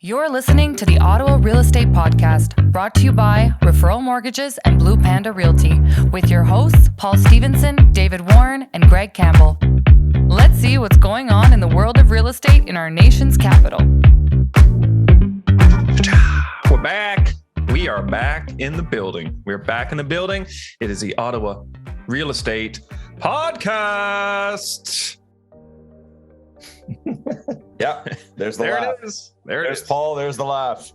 You're listening to the Ottawa Real Estate Podcast, brought to you by Referral Mortgages and Blue Panda Realty, with your hosts, Paul Stevenson, David Warren, and Greg Campbell. Let's see what's going on in the world of real estate in our nation's capital. We're back. We are back in the building. We're back in the building. It is the Ottawa Real Estate Podcast. Yeah, there's the There laugh. it is. There's Paul. There's the laugh.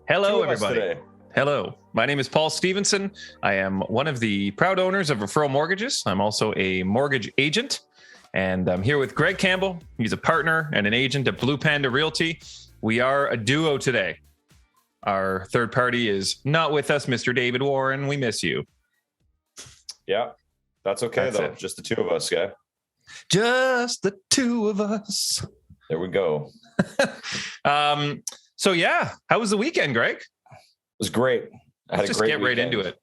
Hello, Two of us everybody. today. Hello. My name is Paul Stevenson. I am one of the proud owners of Referral Mortgages. I'm also a mortgage agent, and I'm here with Greg Campbell. He's a partner and an agent at Blue Panda Realty. We are a duo today. Our third party is not with us, Mr. David Warren. We miss you. Yeah, that's okay That's though. it. Just the two of us, yeah. Just the two of us. There we go. So yeah, how was the weekend, Greg? It was great. I had Let's a just great get right weekend. into it.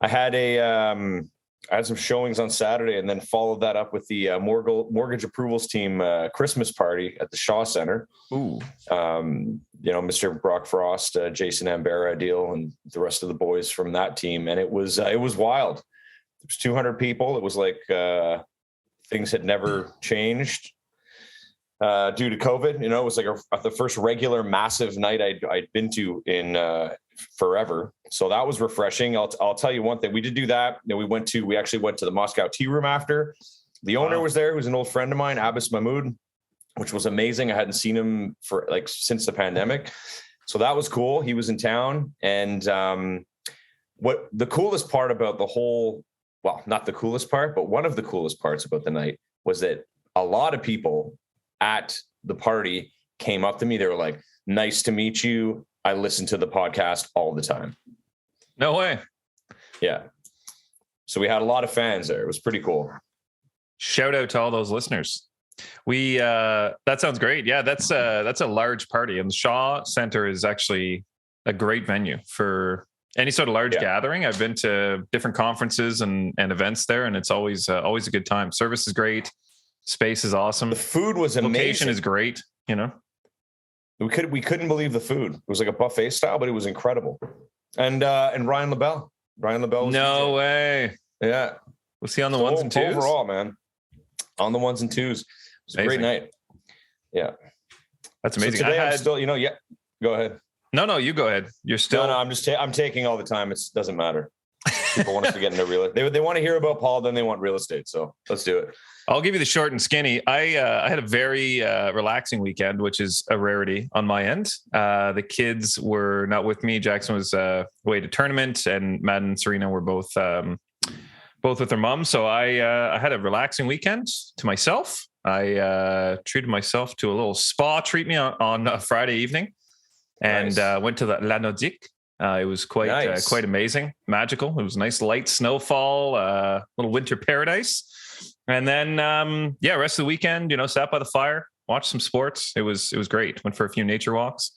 I had I had some showings on Saturday, and then followed that up with the mortgage approvals team Christmas party at the Shaw Center. Ooh. Mr. Brock Frost, Jason Ambera deal, and the rest of the boys from that team, and it was wild. There was 200 people. It was like things had never changed due to COVID. It was like the first regular massive night I'd been to in forever. So that was refreshing. I'll tell you one thing. We did do that. We actually went to the Moscow Tea Room after. The owner was there, who's an old friend of mine, Abbas Mahmoud, which was amazing. I hadn't seen him for since the pandemic. So that was cool. He was in town. And what the coolest part about the whole, well, not the coolest part, but one of the coolest parts about the night was that a lot of people at the party came up to me. They were like, "Nice to meet you. I listen to the podcast all the time." No way. Yeah. So we had a lot of fans there. It was pretty cool. Shout out to all those listeners. That sounds great. Yeah, that's a large party, and the Shaw Center is actually a great venue for any sort of large gathering. I've been to different conferences and events there, and it's always a good time. Service is great. Space is awesome. The food was amazing. Location is great. We couldn't believe the food. It was like a buffet style, but it was incredible. And Ryan LaBelle. Ryan LaBelle was No DJ. way. Yeah. Was he on the ones and twos? Overall, man. On the ones and twos. It was a great night. Yeah. That's amazing. So today I'm still, go ahead. No, you go ahead. You're still. No, I'm taking all the time. It doesn't matter. People want us to get into real estate. They want to hear about Paul, then they want real estate. So let's do it. I'll give you the short and skinny. I had a very relaxing weekend, which is a rarity on my end. The kids were not with me. Jackson was away at a tournament, and Matt and Serena were both with their mom. So I had a relaxing weekend to myself. I treated myself to a little spa treatment on a Friday evening, and went to the La Naudique. It was quite amazing, magical. It was a nice light snowfall, little winter paradise. And then, rest of the weekend, sat by the fire, watched some sports. It was great. Went for a few nature walks.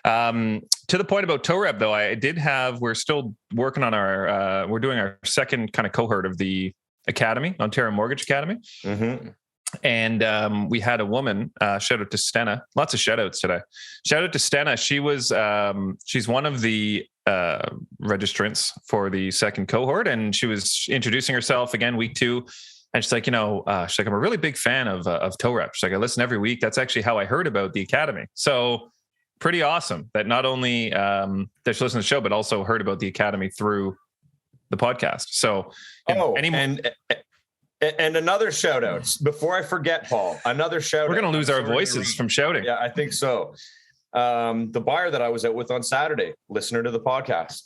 To the point about tow rep, though, we're still working on we're doing our second kind of cohort of the Academy, Ontario Mortgage Academy. Mm-hmm. And we had a woman, shout out to Stena, lots of shout outs today. Shout out to Stena. She's one of the registrants for the second cohort. And she was introducing herself again, week 2. And she's like, I'm a really big fan of tow rep. She's like, I listen every week. That's actually how I heard about the Academy. So pretty awesome that not only that she listened to the show, but also heard about the Academy through the podcast. So, and another shout out before I forget, Paul, another shout out. We're going to lose our voices from shouting. Yeah, I think so. The buyer that I was out with on Saturday, listener to the podcast.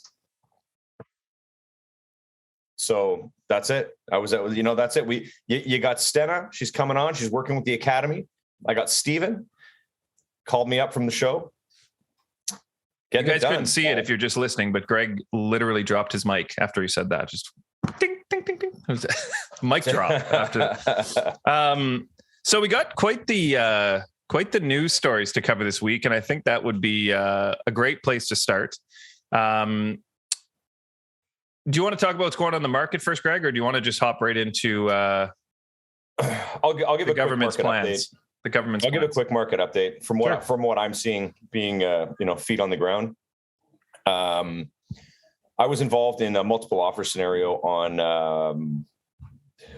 So that's it. I was out with, that's it. You got Stena. She's coming on. She's working with the Academy. I got Stephen called me up from the show. You guys couldn't see it if you're just listening, but Greg literally dropped his mic after he said that. Just ding, ding, ding, ding. It was a mic drop after. So we got quite the news stories to cover this week, and I think that would be a great place to start. Do you want to talk about what's going on in the market first, Greg, or do you want to just hop right into I'll give the a government's quick market plans? update. the government's I'll give a plans? quick market update from what I'm seeing, being feet on the ground. I was involved in a multiple offer scenario on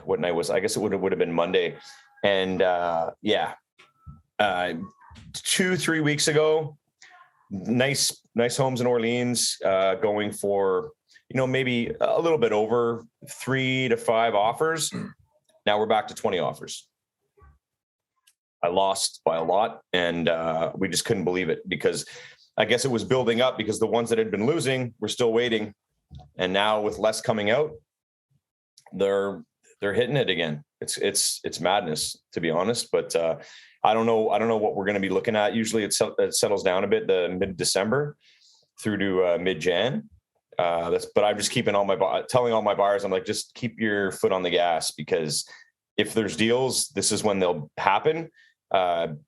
what night was, I guess it would have been Monday. And 2-3 weeks ago, nice homes in Orleans, going for, maybe a little bit over 3 to 5 offers. Now we're back to 20 offers. I lost by a lot, and we just couldn't believe it, because I guess it was building up, because the ones that had been losing were still waiting. And now with less coming out, they're hitting it again. It's madness, to be honest. But I don't know what we're going to be looking at. Usually it settles down a bit the mid-December through to mid-Jan. But I'm just keeping telling all my buyers, I'm like, just keep your foot on the gas, because if there's deals, this is when they'll happen.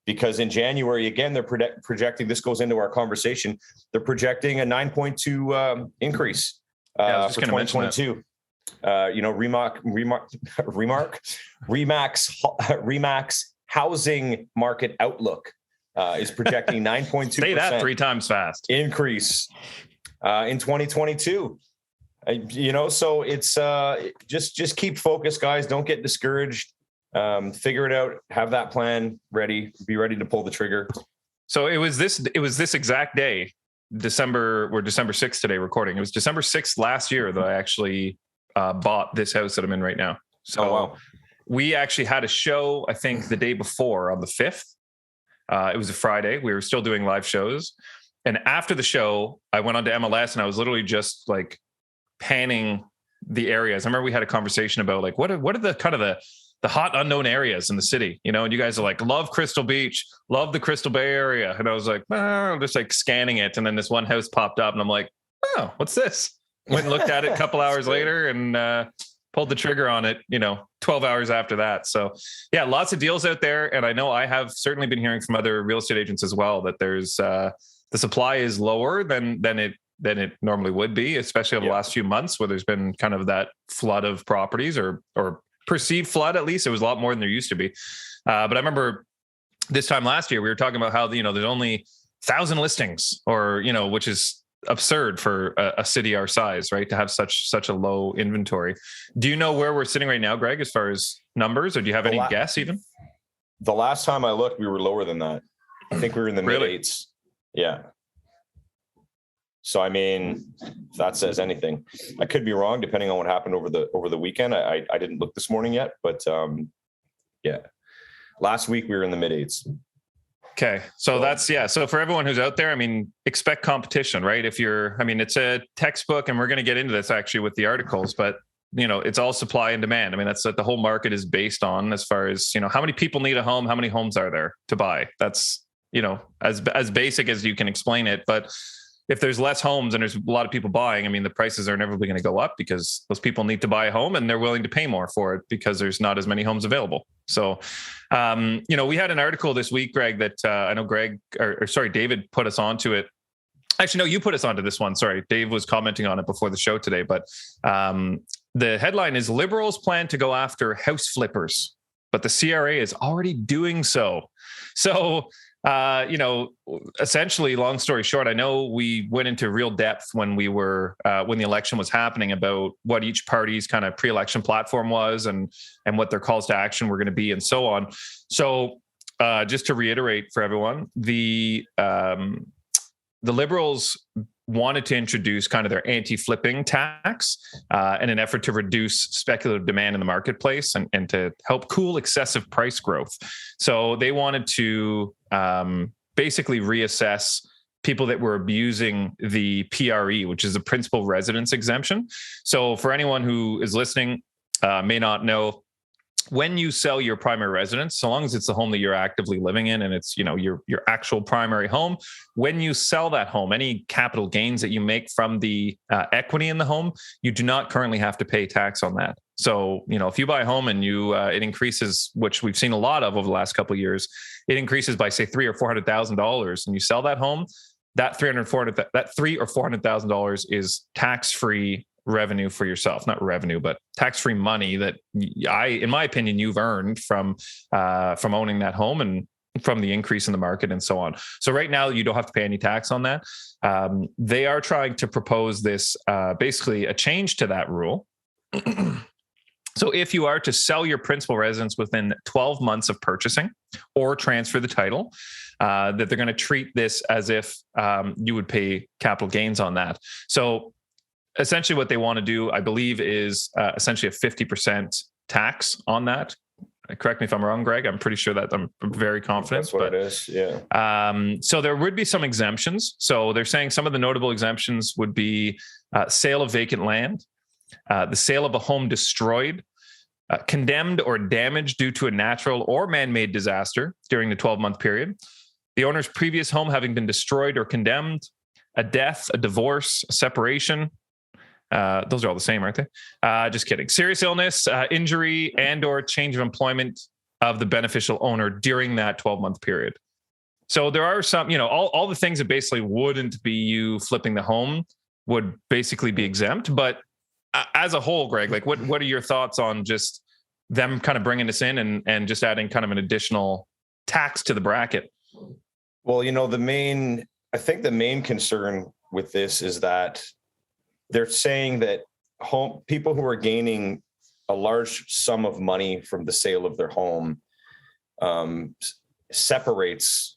Because in January, again, they're projecting, this goes into our conversation, they're projecting a 9.2 increase for 2022. Remax housing market outlook is projecting 9.2%. Say that 3 times fast. Increase in 2022. So it's just keep focused, guys. Don't get discouraged. Figure it out. Have that plan ready. Be ready to pull the trigger. So it was this exact day, we're December 6th today recording. It was December 6th last year that I actually bought this house that I'm in right now. So we actually had a show, I think the day before, on the 5th. It was a Friday. We were still doing live shows. And after the show, I went on to MLS, and I was literally just like panning the areas. I remember we had a conversation about like, what are the kind of the hot unknown areas in the city, and you guys are like, love Crystal Beach, love the Crystal Bay area. And I was like, just like scanning it. And then this one house popped up, and I'm like, oh, what's this? Went and looked at it a couple hours later, and pulled the trigger on it, 12 hours after that. So yeah, lots of deals out there. And I know I have certainly been hearing from other real estate agents as well, that there's the supply is lower than it normally would be, especially over the last few months, where there's been kind of that flood of properties or perceived flood. At least it was a lot more than there used to be. But I remember this time last year, we were talking about how, there's only 1,000 listings, or, which is absurd for a city our size, right? To have such a low inventory. Do you know where we're sitting right now, Greg, as far as numbers, or do you have any guess even? The last time I looked, we were lower than that. I think we were in the mid-8s. Yeah. So, I mean, if that says anything, I could be wrong depending on what happened over the weekend. I didn't look this morning yet, but last week we were in the mid-8s. Okay. So so for everyone who's out there, I mean, expect competition, right? It's a textbook, and we're going to get into this actually with the articles, but it's all supply and demand. I mean, that's what the whole market is based on, as far as, how many people need a home, how many homes are there to buy? That's, as basic as you can explain it. But if there's less homes and there's a lot of people buying, I mean, the prices are inevitably going to go up, because those people need to buy a home, and they're willing to pay more for it because there's not as many homes available. So, we had an article this week, Greg, that I know David put us onto it. Actually, no, you put us onto this one. Sorry, Dave was commenting on it before the show today, but the headline is Liberals plan to go after house flippers, but the CRA is already doing so. So, essentially, long story short, I know we went into real depth when when the election was happening, about what each party's kind of pre-election platform was, and what their calls to action were going to be, and so on. So, just to reiterate for everyone, the Liberals wanted to introduce kind of their anti-flipping tax in an effort to reduce speculative demand in the marketplace, and to help cool excessive price growth. So they wanted to basically reassess people that were abusing the PRE, which is the principal residence exemption. So for anyone who is listening, may not know, when you sell your primary residence, so long as it's the home that you're actively living in, and it's, your actual primary home, when you sell that home, any capital gains that you make from the equity in the home, you do not currently have to pay tax on that. So, if you buy a home and it increases, which we've seen a lot of over the last couple of years, it increases by say $300,000 or $400,000, and you sell that home, that $300,000 or $400,000 is tax-free revenue for yourself, not revenue, but tax-free money that in my opinion, you've earned from owning that home and from the increase in the market and so on. So right now you don't have to pay any tax on that. They are trying to propose this, basically a change to that rule. So if you are to sell your principal residence within 12 months of purchasing or transfer the title, that they're going to treat this as if you would pay capital gains on that. So essentially what they want to do, I believe, is essentially a 50% tax on that. Correct me if I'm wrong, Greg. I'm pretty sure that I'm very confident. That's what it is. Yeah. So there would be some exemptions. So they're saying some of the notable exemptions would be sale of vacant land, the sale of a home destroyed, condemned or damaged due to a natural or man-made disaster during the 12-month period, the owner's previous home having been destroyed or condemned, a death, a divorce, a separation. Those are all the same, aren't they? Just kidding. Serious illness, injury, and or change of employment of the beneficial owner during that 12-month period. So there are some, all the things that basically wouldn't be you flipping the home would basically be exempt. But as a whole, Greg, like what are your thoughts on just them kind of bringing this in and just adding kind of an additional tax to the bracket? Well, I think the main concern with this is that they're saying that people who are gaining a large sum of money from the sale of their home separates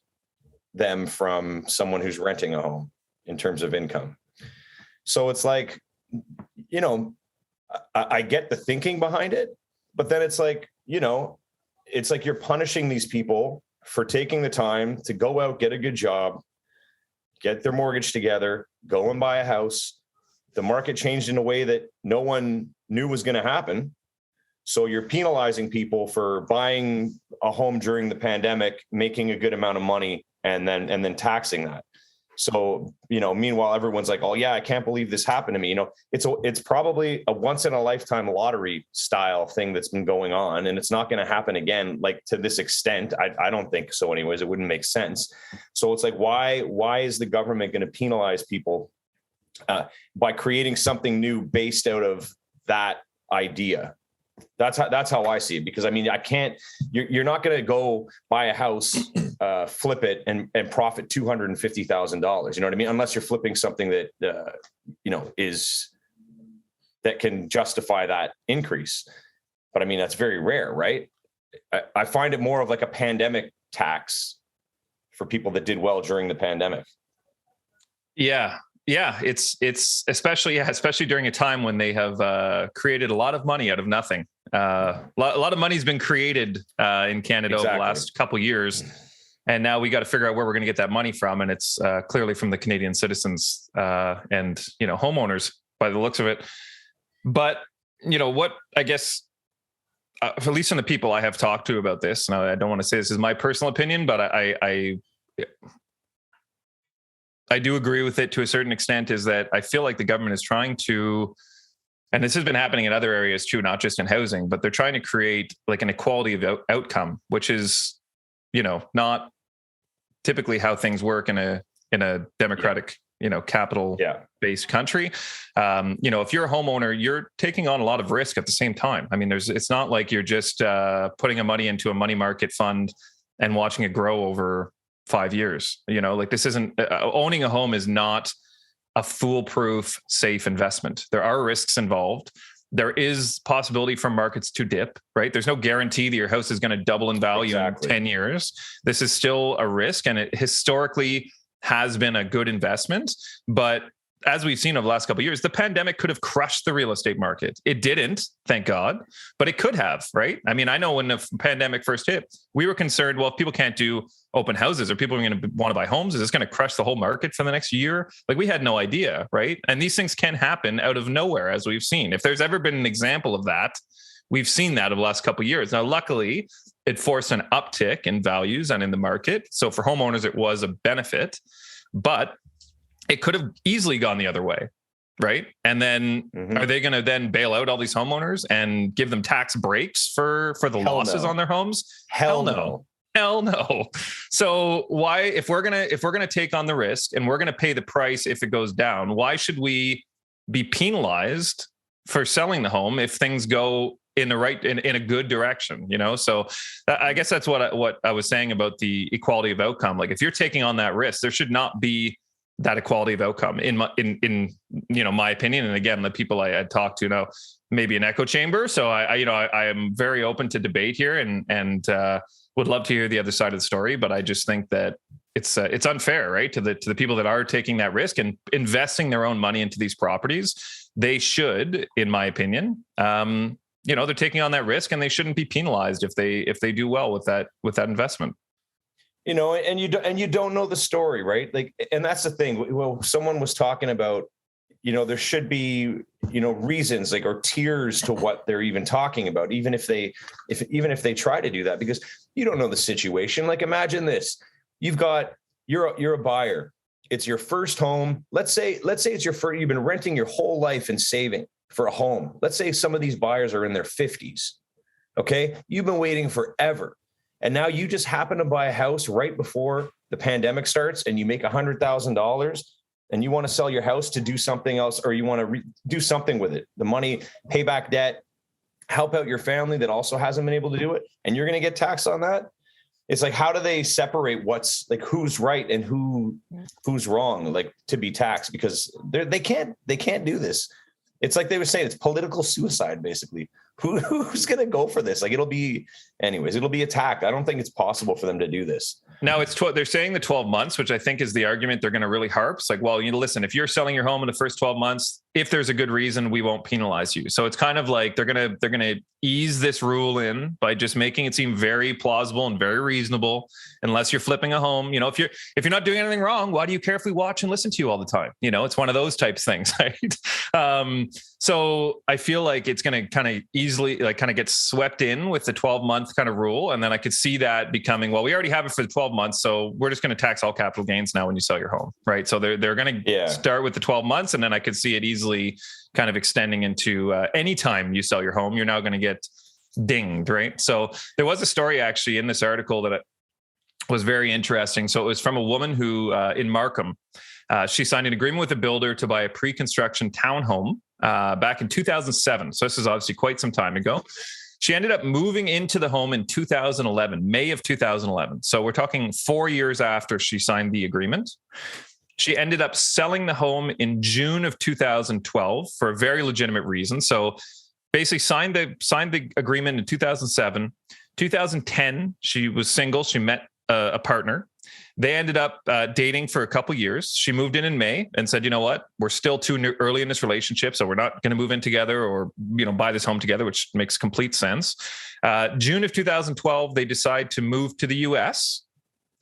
them from someone who's renting a home in terms of income. So it's like, I get the thinking behind it, but then it's like, it's like you're punishing these people for taking the time to go out, get a good job, get their mortgage together, go and buy a house. The market changed in a way that no one knew was going to happen. So you're penalizing people for buying a home during the pandemic, making a good amount of money, and then taxing that. So, meanwhile, everyone's like, oh yeah, I can't believe this happened to me. It's probably a once in a lifetime lottery style thing that's been going on, and it's not going to happen again, like to this extent. I don't think so anyways. It wouldn't make sense. So it's like, why is the government going to penalize people by creating something new based out of that idea? That's how I see it, because you're not going to go buy a house, flip it and profit $250,000. You know what I mean? Unless you're flipping something that, that can justify that increase. But that's very rare, right? I find it more of like a pandemic tax for people that did well during the pandemic. Yeah. Yeah, it's especially during a time when they have created a lot of money out of nothing. A lot of money's been created in Canada over the last couple of years, and now we got to figure out where we're going to get that money from, and it's clearly from the Canadian citizens and homeowners by the looks of it. But what I guess, at least from the people I have talked to about this, and I don't want to say this is my personal opinion, but I do agree with it to a certain extent, is that I feel like the government is trying to, and this has been happening in other areas too, not just in housing, but they're trying to create like an equality of outcome, which is, not typically how things work in a democratic, capital based country. If you're a homeowner, you're taking on a lot of risk at the same time. It's not like you're just putting money into a money market fund and watching it grow over 5 years. This isn't owning a home is not a foolproof, safe investment. There are risks involved. There is possibility for markets to dip, right? There's no guarantee that your house is going to double in value in 10 years. This is still a risk, and it historically has been a good investment. But as we've seen over the last couple of years, the pandemic could have crushed the real estate market. It didn't, thank God, but it could have, right? I know when the pandemic first hit, we were concerned, well, if people can't do open houses, are people going to want to buy homes? Is this going to crush the whole market for the next year? Like, we had no idea, right? And these things can happen out of nowhere, as we've seen. If there's ever been an example of that, we've seen that over the last couple of years. Now, luckily, it forced an uptick in values and in the market. So for homeowners, it was a benefit, but it could have easily gone the other way, right? And then are they going to then bail out all these homeowners and give them tax breaks for the losses on their homes? Hell no. Hell no. So why, if we're gonna take on the risk and we're gonna pay the price if it goes down, why should we be penalized for selling the home if things go in a good direction, So I guess that's what I was saying about the equality of outcome. Like if you're taking on that risk, there should not be that equality of outcome in my opinion. And again, the people I talked to know maybe an echo chamber. So I am very open to debate here and would love to hear the other side of the story. But I just think that it's unfair, right? To the people that are taking that risk and investing their own money into these properties. They should, in my opinion, they're taking on that risk and they shouldn't be penalized if they do well with that investment. And you don't know the story, right? Like, and that's the thing. Well, someone was talking about, there should be, reasons like, or tiers to what they're even talking about, even if they try to do that, because you don't know the situation. Like, imagine this: you're a buyer. It's your first home. Let's say it's your first. You've been renting your whole life and saving for a home. Let's say some of these buyers are in their 50s. Okay, you've been waiting forever. And now you just happen to buy a house right before the pandemic starts and you make $100,000 and you want to sell your house to do something else, or you want to do something with it. The money, pay back debt, help out your family that also hasn't been able to do it. And you're going to get taxed on that. It's like, how do they separate what's like, who's right and who's wrong, like to be taxed? Because they can't do this. It's like they were saying, it's political suicide, basically. Who's going to go for this? Like, it'll be attacked. I don't think it's possible for them to do this. Now they're saying the 12 months, which I think is the argument they're going to really harp. It's like, well, listen, if you're selling your home in the first 12 months, if there's a good reason, we won't penalize you. So it's kind of like they're going to ease this rule in by just making it seem very plausible and very reasonable, unless you're flipping a home. If you're not doing anything wrong, why do you care if we watch and listen to you all the time? It's one of those types of things, right? So I feel like it's going to kind of easily get swept in with the 12-month kind of rule. And then I could see that becoming, well, we already have it for the 12 months. So we're just going to tax all capital gains now when you sell your home. Right. So they're going to start with the 12 months. And then I could see it easily kind of extending into anytime you sell your home, you're now going to get dinged. Right. So there was a story actually in this article that was very interesting. So it was from a woman who in Markham, she signed an agreement with a builder to buy a pre-construction townhome back in 2007. So this is obviously quite some time ago. She ended up moving into the home in 2011, May of 2011. So we're talking 4 years after she signed the agreement. She ended up selling the home in June of 2012 for a very legitimate reason. So basically signed the agreement in 2007. 2010, she was single. She met a partner. They ended up dating for a couple years. She moved in May and said, you know what, we're still too early in this relationship, so we're not going to move in together or buy this home together, which makes complete sense. June of 2012, they decide to move to the US,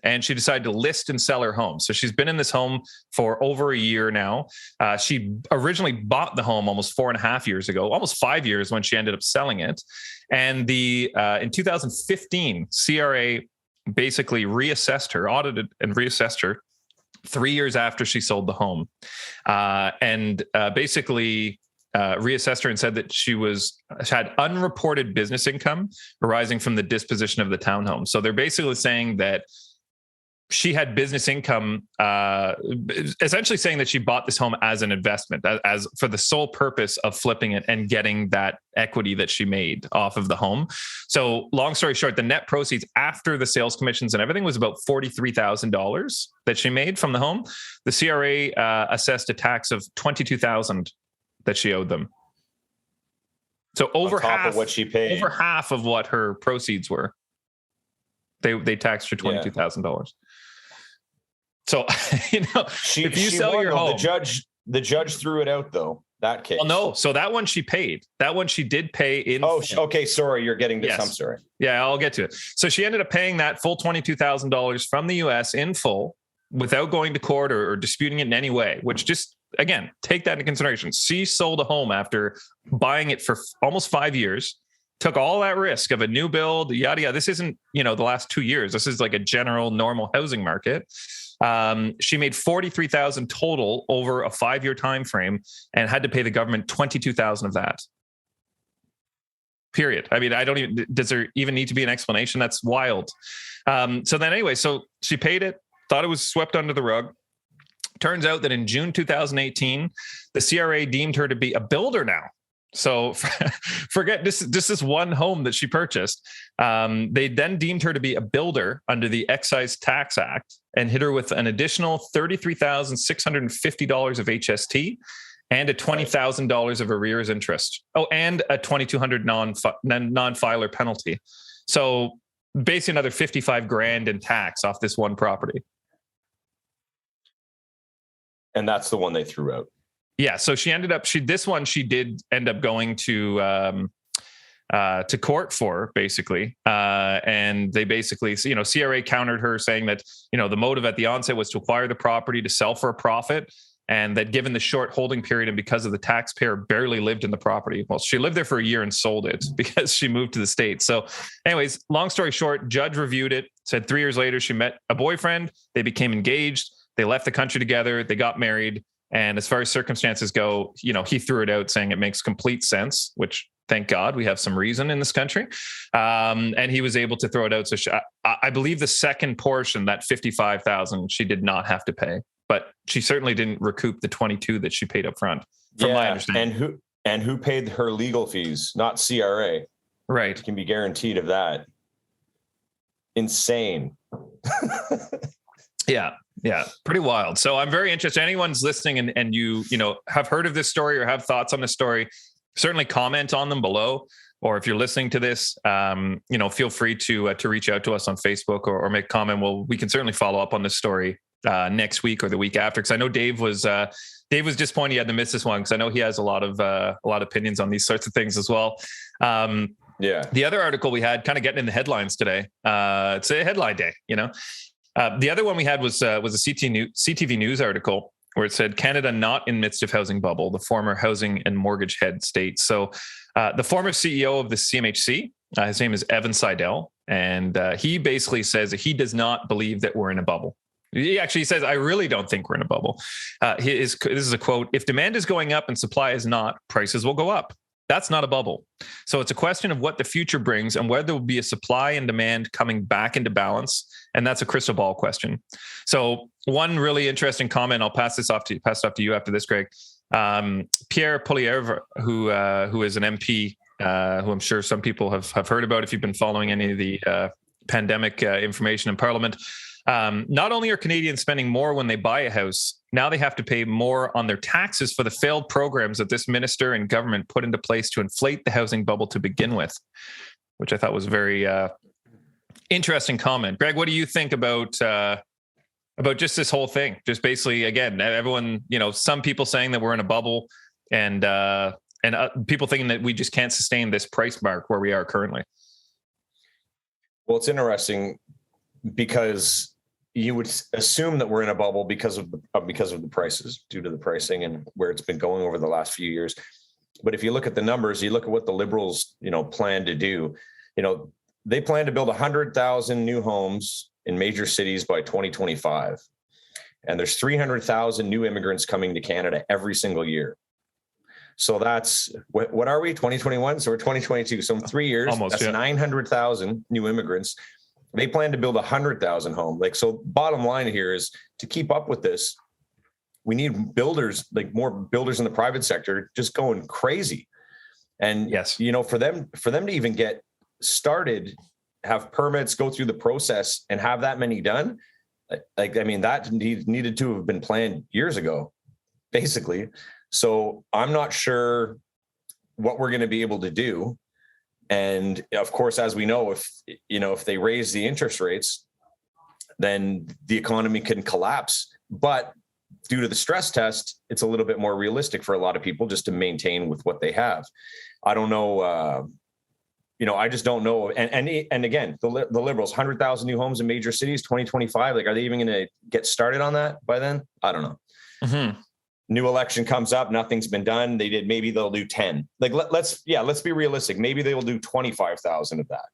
and she decided to list and sell her home. So she's been in this home for over a year now. She originally bought the home almost 4.5 years ago, almost 5 years when she ended up selling it. And in 2015, CRA basically reassessed her, audited and reassessed her 3 years after she sold the home. Basically reassessed her and said that she had unreported business income arising from the disposition of the townhome. So they're basically saying that she had business income, essentially saying that she bought this home as an investment, as for the sole purpose of flipping it and getting that equity that she made off of the home. So long story short, the net proceeds after the sales commissions and everything was about $43,000 that she made from the home. The CRA assessed a tax of $22,000 that she owed them. So over half of what she paid, over half of what her proceeds were. They taxed her $22,000. So, if you sell your home, the judge threw it out though. That case. Well, no. So that one she paid. That one she did pay in. Oh, okay. Sorry, you're getting to some story. Yeah, I'll get to it. So she ended up paying that full $22,000 from the US in full without going to court or disputing it in any way. Which just again, take that into consideration. She sold a home after buying it for almost 5 years. Took all that risk of a new build, yada, yada. This isn't, the last 2 years. This is like a general normal housing market. She made $43,000 total over a 5-year time frame and had to pay the government $22,000 of that. Period. I mean, does there even need to be an explanation? That's wild. So then anyway, so she paid it, thought it was swept under the rug. Turns out that in June 2018, the CRA deemed her to be a builder now. So forget this one home that she purchased. They then deemed her to be a builder under the Excise Tax Act and hit her with an additional $33,650 of HST and a $20,000 of arrears interest. Oh, and a $2,200 non-filer penalty. So basically another $55,000 in tax off this one property. And that's the one they threw out. Yeah. So she did end up going to court for, basically. And they basically, CRA countered her saying that, the motive at the onset was to acquire the property to sell for a profit. And that given the short holding period and because of the taxpayer barely lived in the property. Well, she lived there for a year and sold it because she moved to the States. So anyways, long story short, judge reviewed it, said 3 years later, she met a boyfriend. They became engaged. They left the country together. They got married. And as far as circumstances go, he threw it out saying it makes complete sense, which thank God we have some reason in this country. And he was able to throw it out. So I believe the second portion, that $55,000, she did not have to pay, but she certainly didn't recoup the $22,000 that she paid up front, from my understanding. And who paid her legal fees? Not CRA. Right. You can be guaranteed of that. Insane. Yeah. Pretty wild. So I'm very interested. Anyone's listening and you have heard of this story or have thoughts on this story, certainly comment on them below. Or if you're listening to this, feel free to reach out to us on Facebook or make a comment. Well, we can certainly follow up on this story next week or the week after. Cause I know Dave was disappointed he had to miss this one. Cause I know he has a lot of opinions on these sorts of things as well. The other article we had kind of getting in the headlines today. It's a headline day, The other one we had was a CTV News article where it said Canada not in midst of housing bubble, the former housing and mortgage head states. So the former CEO of the CMHC, his name is Evan Seidel, and he basically says that he does not believe that we're in a bubble. He actually says, I really don't think we're in a bubble. This is a quote: if demand is going up and supply is not, prices will go up. That's not a bubble. So it's a question of what the future brings and whether there will be a supply and demand coming back into balance. And that's a crystal ball question. So one really interesting comment, I'll pass it off to you after this, Greg. Pierre Poilievre, who is an MP, who I'm sure some people have heard about if you've been following any of the pandemic information in Parliament. Not only are Canadians spending more when they buy a house, now they have to pay more on their taxes for the failed programs that this minister and government put into place to inflate the housing bubble to begin with, which I thought was a very interesting comment. Greg, what do you think about just this whole thing? Just basically, again, everyone, some people saying that we're in a bubble and people thinking that we just can't sustain this price mark where we are currently. Well, it's interesting because you would assume that we're in a bubble because of the prices, due to the pricing and where it's been going over the last few years. But if you look at the numbers, you look at what the Liberals, plan to do, they plan to build 100,000 new homes in major cities by 2025. And there's 300,000 new immigrants coming to Canada every single year. So that's, what are we, 2021? So we're 2022. So in 3 years, that's 900,000 new immigrants. They plan to build 100,000 homes. So bottom line here is to keep up with this, we need builders, more builders in the private sector, just going crazy. And yes, for them to even get started, have permits, go through the process and have that many done. That needed to have been planned years ago, basically. So I'm not sure what we're going to be able to do. And of course, as we know, if they raise the interest rates, then the economy can collapse. But due to the stress test, it's a little bit more realistic for a lot of people just to maintain with what they have. I don't know. I just don't know. And again, the Liberals, 100,000 new homes in major cities, 2025. Are they even going to get started on that by then? I don't know. Mm-hmm. New election comes up, nothing's been done. Maybe they'll do 10. Let's be realistic. Maybe they will do 25,000 of that.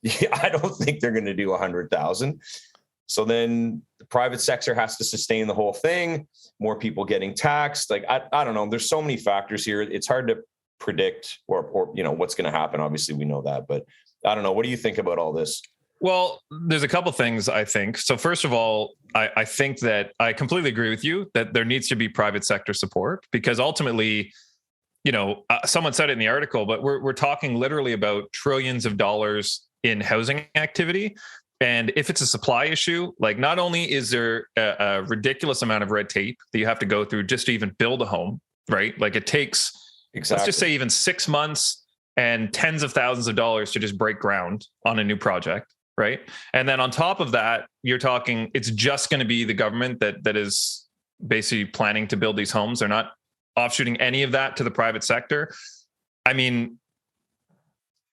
Yeah, I don't think they're going to do 100,000. So then the private sector has to sustain the whole thing. More people getting taxed. I don't know. There's so many factors here. It's hard to predict or what's going to happen. Obviously we know that, but I don't know. What do you think about all this? Well, there's a couple things I think. So first of all, I think that I completely agree with you that there needs to be private sector support, because ultimately, someone said it in the article, but we're talking literally about trillions of dollars in housing activity. And if it's a supply issue, like not only is there a ridiculous amount of red tape that you have to go through just to even build a home, right? Like it takes, let's just say even 6 months and tens of thousands of dollars to just break ground on a new project, right? And then on top of that, you're talking, it's just going to be the government that is basically planning to build these homes. They're not offshooting any of that to the private sector. I mean,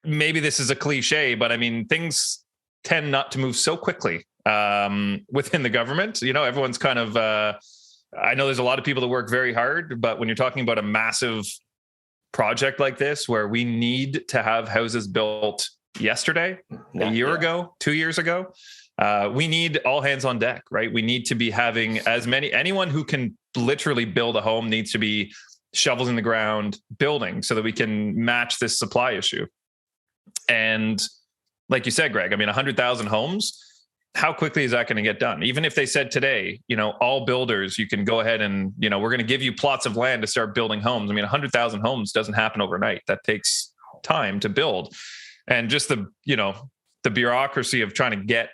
maybe this is a cliche, but I mean, things tend not to move so quickly within the government. Everyone's kind of, I know there's a lot of people that work very hard, but when you're talking about a massive project like this, where we need to have houses built yesterday, a year ago, 2 years ago, we need all hands on deck, right? We need to be having anyone who can literally build a home needs to be shovels in the ground building so that we can match this supply issue. And like you said, Greg, I mean, 100,000 homes, how quickly is that going to get done? Even if they said today, all builders, you can go ahead and, we're going to give you plots of land to start building homes. I mean, 100,000 homes doesn't happen overnight. That takes time to build. And just the bureaucracy of trying to get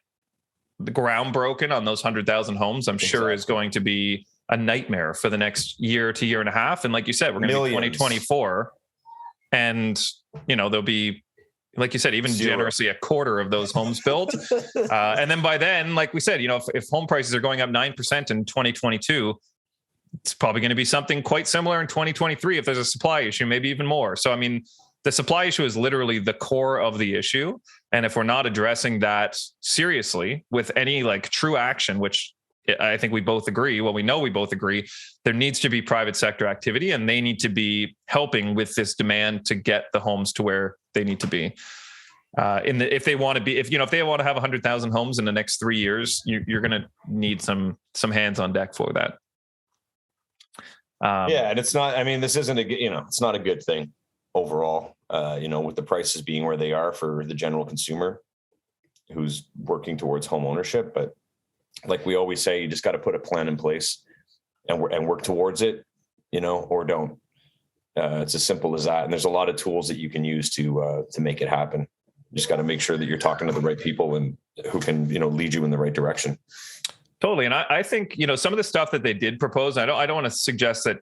the ground broken on those 100,000 homes, I'm sure is going to be a nightmare for the next year to year and a half. And like you said, we're going to be 2024 and, there'll be, like you said, even generously a quarter of those homes built. And then by then, like we said, if home prices are going up 9% in 2022, it's probably going to be something quite similar in 2023 if there's a supply issue, maybe even more. So, I mean, the supply issue is literally the core of the issue. And if we're not addressing that seriously with any like true action, which I think we both agree, we know we both agree, there needs to be private sector activity and they need to be helping with this demand to get the homes to where they need to be. If they want to have 100,000 homes in the next 3 years, you're going to need some hands on deck for that. And it's not, I mean, this isn't it's not a good thing overall, with the prices being where they are for the general consumer who's working towards home ownership. But like we always say, you just got to put a plan in place and work towards it, or don't. It's as simple as that. And there's a lot of tools that you can use to make it happen. You just got to make sure that you're talking to the right people and who can, lead you in the right direction. Totally. And I think, some of the stuff that they did propose, I don't want to suggest that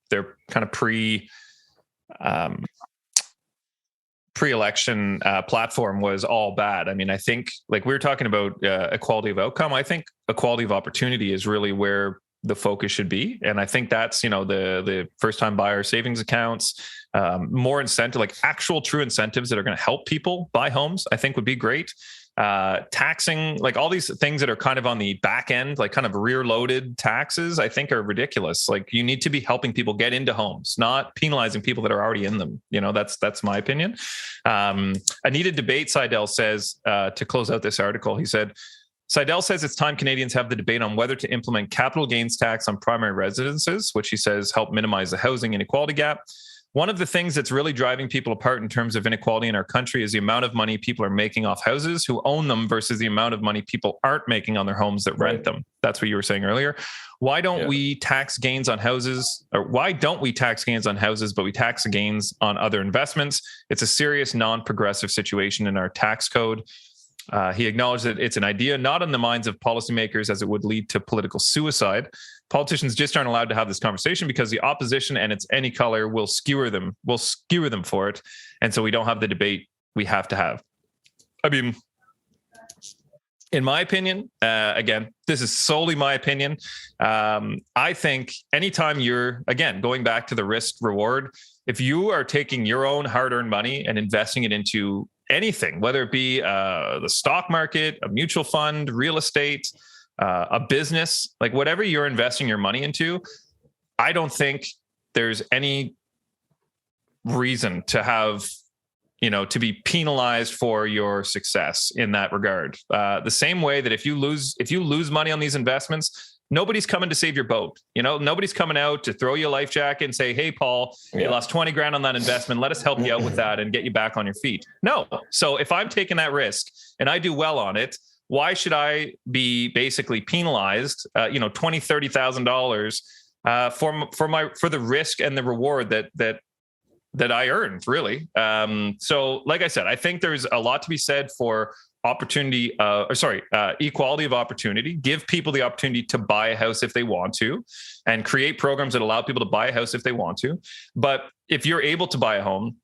their kind of pre-election platform was all bad. I mean, I think like we were talking about equality of outcome. I think equality of opportunity is really where the focus should be. And I think that's, the first time buyer savings accounts, more incentive, like actual true incentives that are going to help people buy homes, I think would be great. Taxing, like all these things that are kind of on the back end, like kind of rear loaded taxes, I think are ridiculous. Like you need to be helping people get into homes, not penalizing people that are already in them. That's my opinion. I need a debate, Seidel says, to close out this article. He said, Seidel says it's time Canadians have the debate on whether to implement capital gains tax on primary residences, which he says help minimize the housing inequality gap. One of the things that's really driving people apart in terms of inequality in our country is the amount of money people are making off houses who own them versus the amount of money people aren't making on their homes that rent them. That's what you were saying earlier. Why don't we tax gains on houses, or why don't we tax gains on houses, but we tax the gains on other investments? It's a serious non-progressive situation in our tax code. He acknowledged that it's an idea not on the minds of policymakers as it would lead to political suicide. Politicians just aren't allowed to have this conversation because the opposition and its any color will skewer them for it. And so we don't have the debate we have to have. I mean, in my opinion, again, this is solely my opinion. I think anytime you're, again, going back to the risk reward, if you are taking your own hard-earned money and investing it into anything, whether it be the stock market, a mutual fund, real estate, a business, like whatever you're investing your money into, I don't think there's any reason to have, to be penalized for your success in that regard. The same way that if you lose money on these investments, nobody's coming to save your boat. Nobody's coming out to throw you a life jacket and say, hey, Paul, you lost 20 grand on that investment. Let us help you out with that and get you back on your feet. No. So if I'm taking that risk and I do well on it, why should I be basically penalized, $20,000, $30,000 for the risk and the reward that I earned, really? So like I said, I think there's a lot to be said for equality of opportunity. Give people the opportunity to buy a house if they want to, and create programs that allow people to buy a house if they want to. But if you're able to buy a home,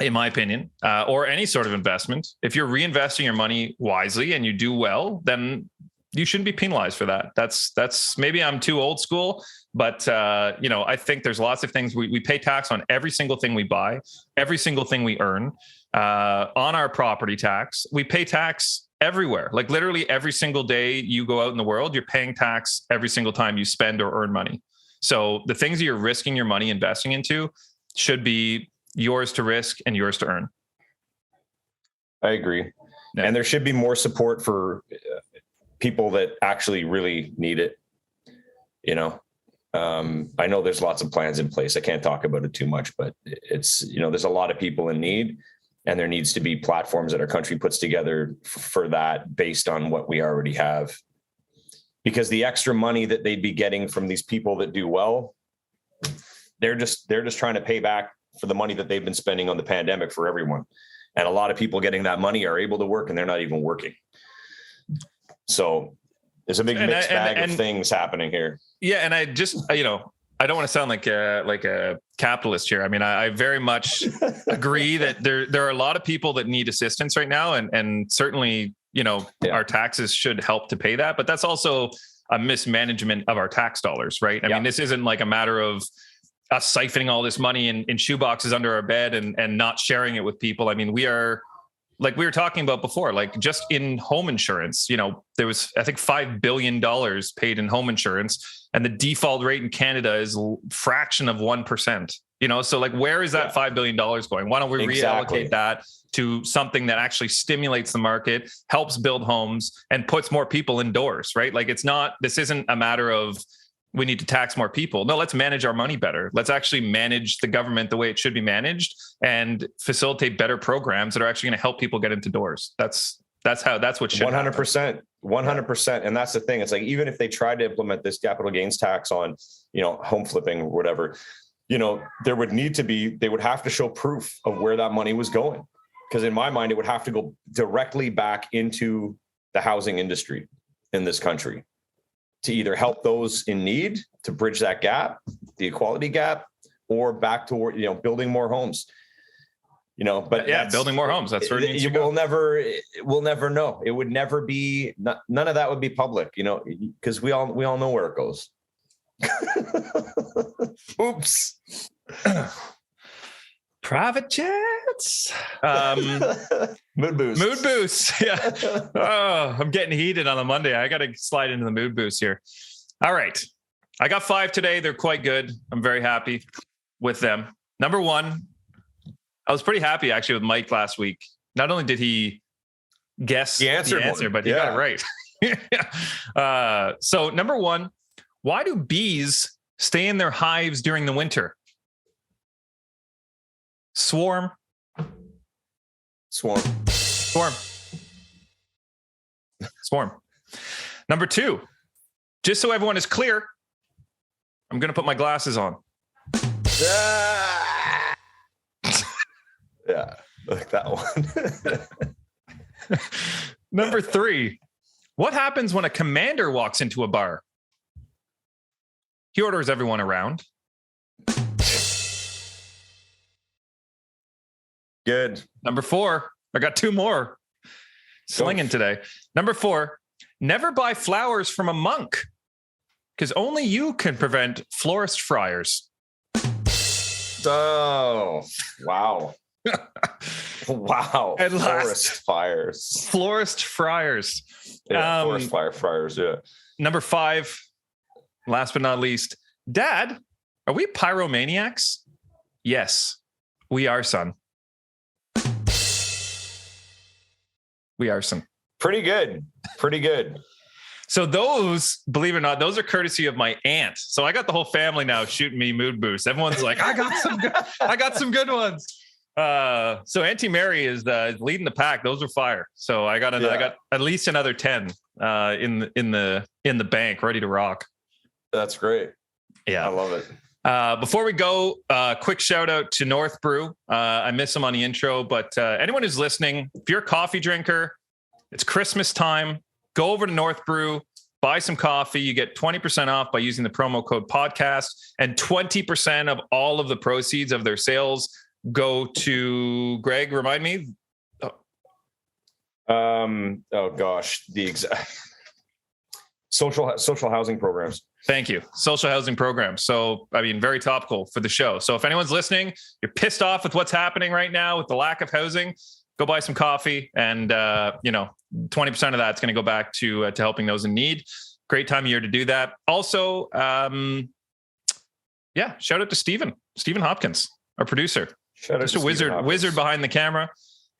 in my opinion, or any sort of investment, if you're reinvesting your money wisely and you do well, then you shouldn't be penalized for that. That's maybe I'm too old school, but I think there's lots of things. We pay tax on every single thing we buy, every single thing we earn, on our property tax. We pay tax everywhere. Like literally every single day you go out in the world, you're paying tax every single time you spend or earn money. So the things that you're risking your money investing into should be yours to risk and yours to earn. I agree. Yeah. And there should be more support for people that actually really need it. I know there's lots of plans in place. I can't talk about it too much, but it's, there's a lot of people in need, and there needs to be platforms that our country puts together for that based on what we already have. Because the extra money that they'd be getting from these people that do well, they're just trying to pay back for the money that they've been spending on the pandemic for everyone. And a lot of people getting that money are able to work, and they're not even working. So there's a big mixed bag of things happening here. Yeah. And I just, I don't want to sound like a capitalist here. I mean, I very much agree that there are a lot of people that need assistance right now. And certainly, our taxes should help to pay that, but that's also a mismanagement of our tax dollars, right? I mean, this isn't like a matter of us siphoning all this money in shoeboxes under our bed and not sharing it with people. I mean, we are, like we were talking about before, like just in home insurance, there was, I think, $5 billion paid in home insurance, and the default rate in Canada is a fraction of 1%, so like, where is that $5 billion going? Why don't we reallocate that to something that actually stimulates the market, helps build homes, and puts more people indoors, right? Like this isn't a matter of, we need to tax more people. No, let's manage our money better. Let's actually manage the government the way it should be managed and facilitate better programs that are actually going to help people get into doors. That's what should 100%, 100%. And that's the thing. It's like, even if they tried to implement this capital gains tax on, home flipping or whatever, they would have to show proof of where that money was going. Because in my mind, it would have to go directly back into the housing industry in this country, to either help those in need, to bridge that gap, the equality gap, or back toward, building more homes. But building more homes. That's where we'll never know. It would never be, none of that would be public, because we all know where it goes. Oops. Private jets. Mood boost. Yeah. Oh, I'm getting heated on a Monday. I got to slide into the mood boost here. All right. I got 5 today. They're quite good. I'm very happy with them. Number 1, I was pretty happy actually with Mike last week. Not only did he guess the answer, but he got it right. So number 1, why do bees stay in their hives during the winter? Swarm. Number 2, just so everyone is clear, I'm going to put my glasses on. Yeah, like that one. Number 3, what happens when a commander walks into a bar? He orders everyone around. Good. Number 4, I got 2 more slinging today. Number 4, never buy flowers from a monk, because only you can prevent florist friars. Oh, wow. Wow. At Florist fires. Florist friars. Yeah, forest fire friars, yeah. Number 5, last but not least, Dad, are we pyromaniacs? Yes, we are, son. We are, son. Pretty good. So those, believe it or not, those are courtesy of my aunt. So I got the whole family now shooting me mood boosts. Everyone's like, I got some good ones. So Auntie Mary is leading the pack. Those are fire. So I got at least another 10 in the bank, ready to rock. That's great. Yeah, I love it. Before we go, quick shout out to North Brew. I miss them on the intro, but anyone who's listening, if you're a coffee drinker, it's Christmas time. Go over to North Brew, buy some coffee. You get 20% off by using the promo code podcast, and 20% of all of the proceeds of their sales go to, Greg, remind me. Oh gosh, the exact social housing programs. Thank you. Social housing programs. So, I mean, very topical for the show. So if anyone's listening, you're pissed off with what's happening right now with the lack of housing, go buy some coffee, and 20% of that's going to go back to helping those in need. Great time of year to do that. Also, shout out to Stephen Hopkins, our producer. Just a wizard behind the camera.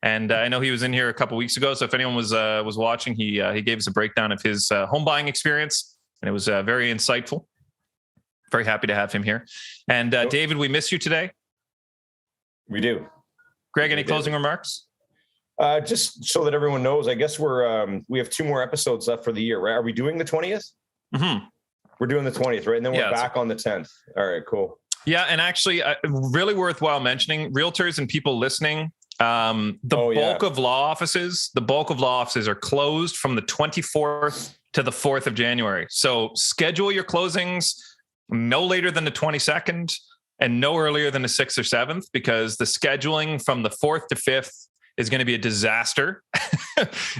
And I know he was in here a couple weeks ago. So if anyone was watching, he gave us a breakdown of his home buying experience, and it was very insightful. Very happy to have him here. And David, we miss you today. We do. Greg, any closing remarks? Just so that everyone knows, I guess we have 2 more episodes left for the year, right? Are we doing the 20th? Mm-hmm. We're doing the 20th, right? And then we're back on the 10th. All right, cool. Yeah. And actually really worthwhile mentioning, realtors and people listening, the bulk of law offices are closed from the 24th to the 4th of January. So schedule your closings no later than the 22nd and no earlier than the 6th or 7th, because the scheduling from the 4th to 5th is going to be a disaster.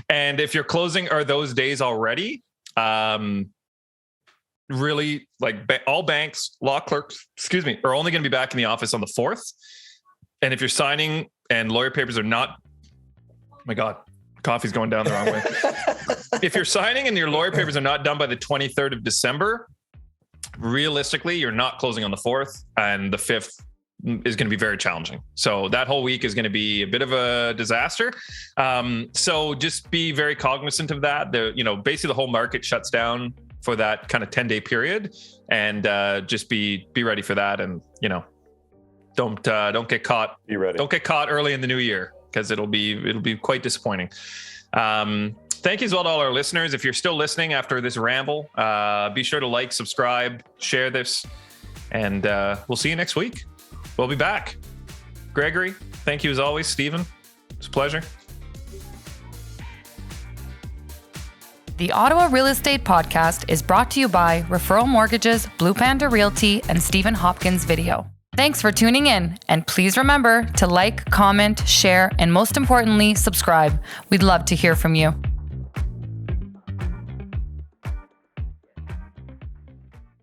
And if you're closing are those days already, really, like all banks, law clerks, are only going to be back in the office on the 4th. And if you're signing and lawyer papers are not, oh my God, coffee's going down the wrong way. If you're signing and your lawyer papers are not done by the 23rd of December, realistically, you're not closing on the 4th, and the 5th is going to be very challenging. So that whole week is going to be a bit of a disaster. So just be very cognizant of that. Basically the whole market shuts down for that kind of 10-day period, and just be ready for that. And, don't get caught. Be ready. Don't get caught early in the new year, because it'll be quite disappointing. Thank you as well to all our listeners. If you're still listening after this ramble, be sure to like, subscribe, share this, and we'll see you next week. We'll be back. Gregory, thank you as always. Stephen, it's a pleasure. The Ottawa Real Estate Podcast is brought to you by Referral Mortgages, Blue Panda Realty, and Stephen Hopkins Video. Thanks for tuning in, and please remember to like, comment, share, and most importantly, subscribe. We'd love to hear from you.